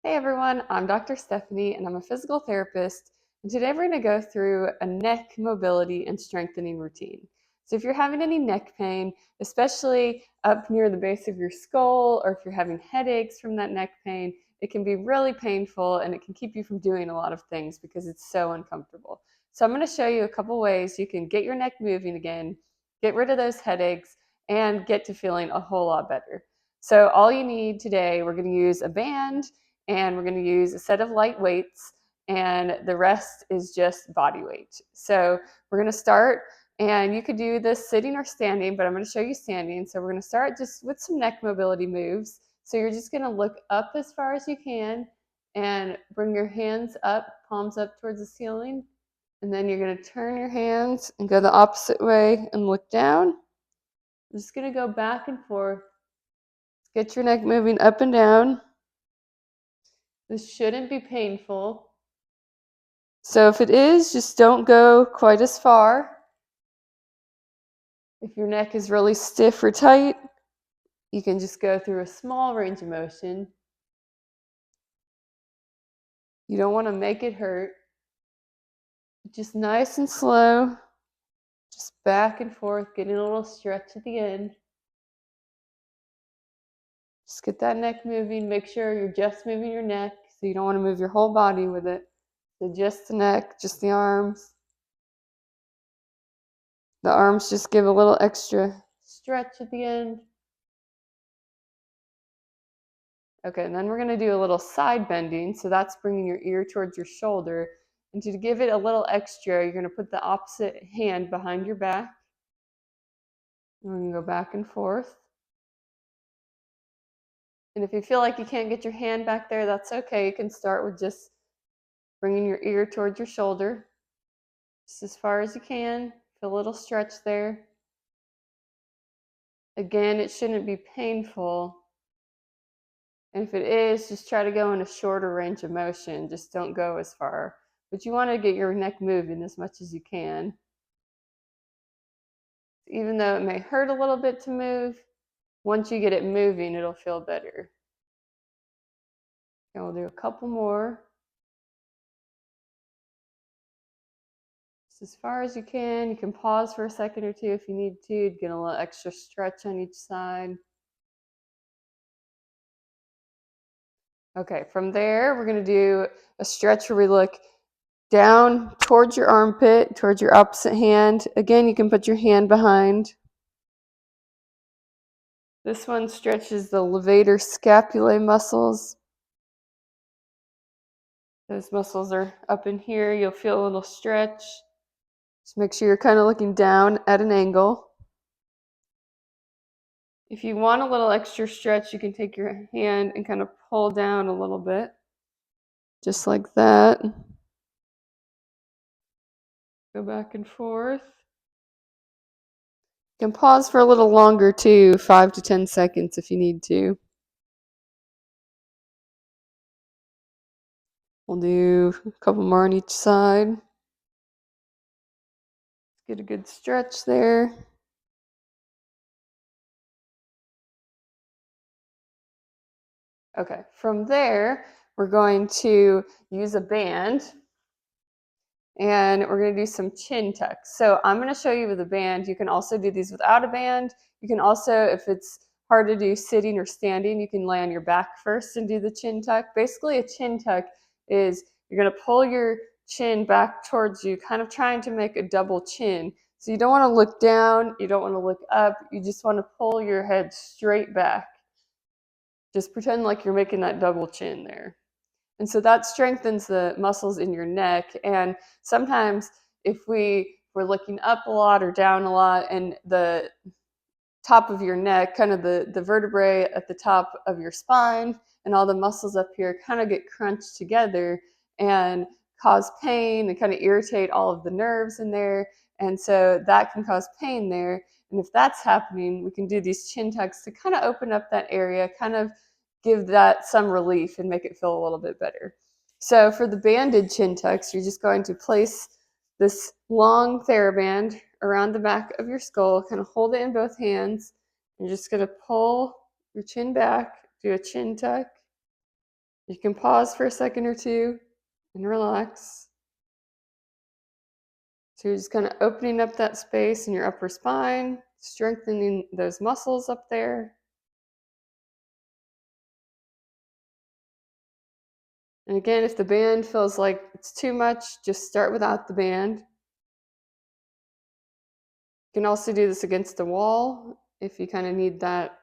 Hey everyone, I'm Dr. Stephanie and I'm a physical therapist. And today we're going to go through a neck mobility and strengthening routine. So if you're having any neck pain, especially up near the base of your skull, or if you're having headaches from that neck pain, it can be really painful and it can keep you from doing a lot of things because it's so uncomfortable. So I'm going to show you a couple ways you can get your neck moving again, get rid of those headaches, and get to feeling a whole lot better. So all you need today, we're going to use a band and we're going to use a set of light weights, and the rest is just body weight. So we're going to start, and you could do this sitting or standing, but I'm going to show you standing. So we're going to start just with some neck mobility moves. So you're just going to look up as far as you can and bring your hands up, palms up towards the ceiling, and then you're going to turn your hands and go the opposite way and look down. I'm just going to go back and forth. Get your neck moving up and down. This shouldn't be painful. So if it is, just don't go quite as far. If your neck is really stiff or tight, you can just go through a small range of motion. You don't want to make it hurt. Just nice and slow, just back and forth, getting a little stretch at the end. Just get that neck moving. Make sure you're just moving your neck, so you don't want to move your whole body with it. So just the neck, just the arms. The arms just give a little extra stretch at the end. Okay, and then we're going to do a little side bending. So that's bringing your ear towards your shoulder. And to give it a little extra, you're going to put the opposite hand behind your back. And we're going to go back and forth. And if you feel like you can't get your hand back there, that's okay. You can start with just bringing your ear towards your shoulder, just as far as you can. Feel a little stretch there. Again, it shouldn't be painful. And if it is, just try to go in a shorter range of motion. Just don't go as far. But you want to get your neck moving as much as you can. Even though it may hurt a little bit to move, once you get it moving, it'll feel better. And we'll do a couple more. Just as far as you can. You can pause for a second or two if you need to get a little extra stretch on each side. Okay, from there, we're going to do a stretch where we look down towards your armpit, towards your opposite hand. Again, you can put your hand behind. This one stretches the levator scapulae muscles. Those muscles are up in here. You'll feel a little stretch. Just make sure you're kind of looking down at an angle. If you want a little extra stretch, you can take your hand and kind of pull down a little bit. Just like that. Go back and forth. You can pause for a little longer too, 5 to 10 seconds if you need to. We'll do a couple more on each side. Get a good stretch there. Okay, from there, we're going to use a band and we're going to do some chin tucks. So I'm going to show you with a band. You can also do these without a band. You can also, if it's hard to do sitting or standing, you can lay on your back first and do the chin tuck. Basically, a chin tuck is you're going to pull your chin back towards you, kind of trying to make a double chin. So you don't want to look down, you don't want to look up, you just want to pull your head straight back. Just pretend like you're making that double chin there. And so that strengthens the muscles in your neck. And sometimes if we're looking up a lot or down a lot, and the top of your neck, kind of the vertebrae at the top of your spine and all the muscles up here kind of get crunched together and cause pain and kind of irritate all of the nerves in there. And so that can cause pain there. And if that's happening, we can do these chin tucks to kind of open up that area, kind of give that some relief and make it feel a little bit better. So for the banded chin tucks, you're just going to place this long TheraBand around the back of your skull, kind of hold it in both hands. You're just going to pull your chin back, do a chin tuck, You can pause for a second or two and relax. So you're just kind of opening up that space in your upper spine, strengthening those muscles up there. And again, if the band feels like it's too much, just start without the band. You can also do this against the wall if you kind of need that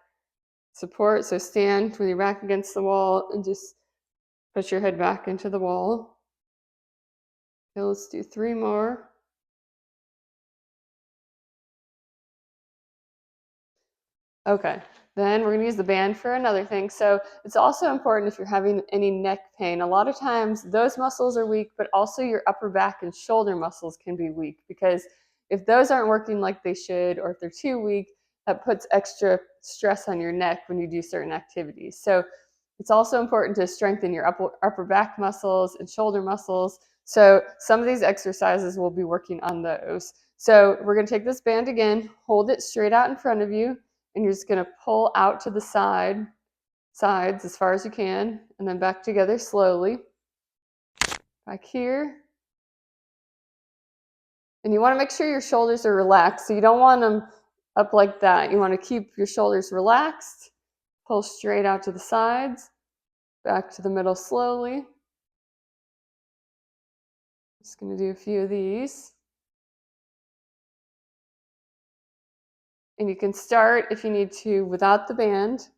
support. So stand with your back against the wall and just push your head back into the wall. Okay, let's do 3 more. Okay, then we're going to use the band for another thing. So it's also important if you're having any neck pain. A lot of times those muscles are weak, but also your upper back and shoulder muscles can be weak, because if those aren't working like they should, or if they're too weak, that puts extra stress on your neck when you do certain activities. So it's also important to strengthen your upper back muscles and shoulder muscles. So some of these exercises will be working on those. So we're going to take this band again, hold it straight out in front of you, and you're just going to pull out to the sides as far as you can, and then back together slowly. Back here. And you want to make sure your shoulders are relaxed. So you don't want them up like that. You want to keep your shoulders relaxed. Pull straight out to the sides. Back to the middle slowly. Just going to do a few of these. And you can start, if you need to, without the band,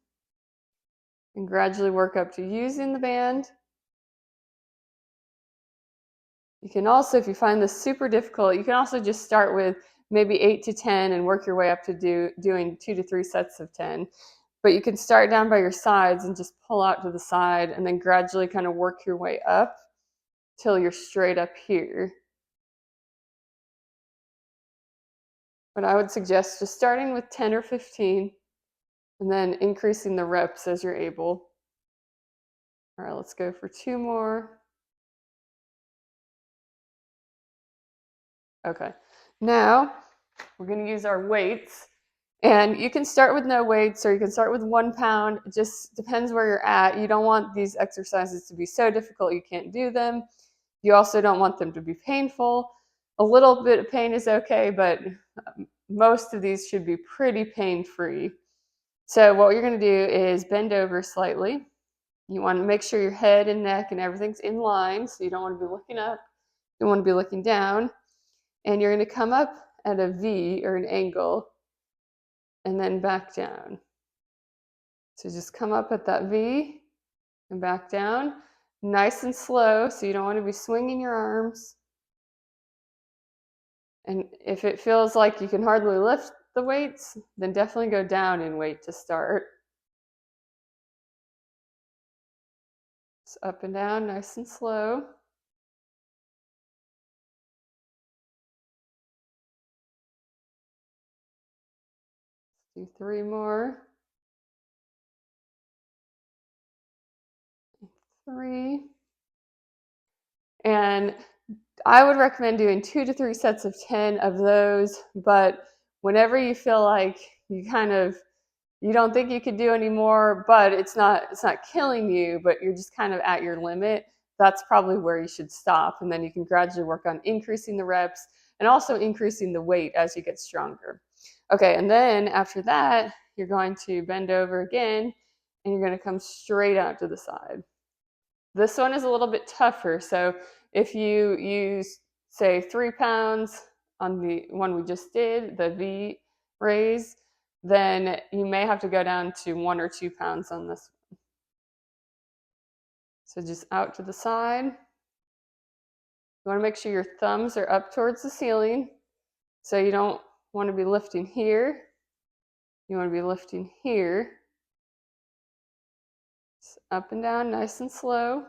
and gradually work up to using the band. You can also, if you find this super difficult, you can also just start with maybe 8 to 10 and work your way up to doing 2 to 3 sets of 10. But you can start down by your sides and just pull out to the side, and then gradually kind of work your way up till you're straight up here. But I would suggest just starting with 10 or 15 and then increasing the reps as you're able. All right, let's go for 2 more. Okay, now we're going to use our weights. And you can start with no weights, or you can start with 1 pound. It just depends where you're at. You don't want these exercises to be so difficult you can't do them. You also don't want them to be painful. A little bit of pain is okay, but most of these should be pretty pain-free. So what you're going to do is bend over slightly. You want to make sure your head and neck and everything's in line, so you don't want to be looking up. You want to be looking down. And you're going to come up at a V, or an angle, and then back down. So just come up at that V and back down, nice and slow, so you don't want to be swinging your arms. And if it feels like you can hardly lift the weights, then definitely go down in weight to start. It's up and down, nice and slow. Do 3 more. 3. And I would recommend doing 2 to 3 sets of 10 of those, but whenever you feel like you don't think you could do any more, but it's not killing you, but you're just kind of at your limit, that's probably where you should stop. And then you can gradually work on increasing the reps and also increasing the weight as you get stronger. Okay, and then after that, you're going to bend over again, and you're going to come straight out to the side. This one is a little bit tougher. So if you use, say, 3 pounds on the one we just did, the V raise, then you may have to go down to 1 or 2 pounds on this one. So just out to the side. You want to make sure your thumbs are up towards the ceiling. So you don't want to be lifting here. You want to be lifting here. It's up and down, nice and slow.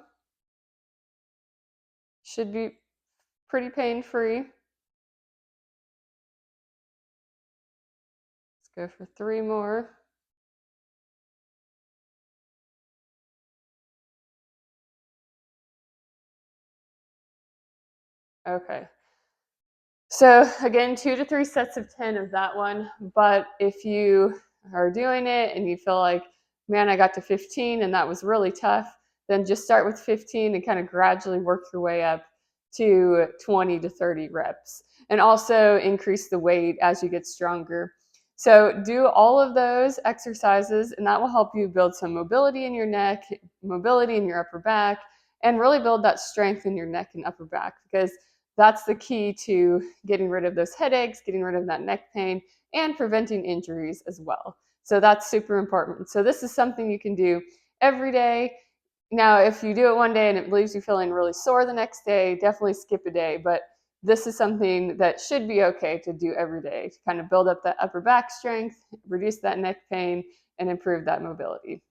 Should be pretty pain-free. Let's go for 3 more. Okay. So again, 2 to 3 sets of 10 of that one. But if you are doing it and you feel like, man, I got to 15 and that was really tough, then just start with 15 and kind of gradually work your way up to 20 to 30 reps. And also increase the weight as you get stronger. So do all of those exercises, and that will help you build some mobility in your neck, mobility in your upper back, and really build that strength in your neck and upper back, because that's the key to getting rid of those headaches, getting rid of that neck pain, and preventing injuries as well. So that's super important. So this is something you can do every day. Now, if you do it one day and it leaves you feeling really sore the next day, definitely skip a day. But this is something that should be okay to do every day to kind of build up that upper back strength, reduce that neck pain, and improve that mobility.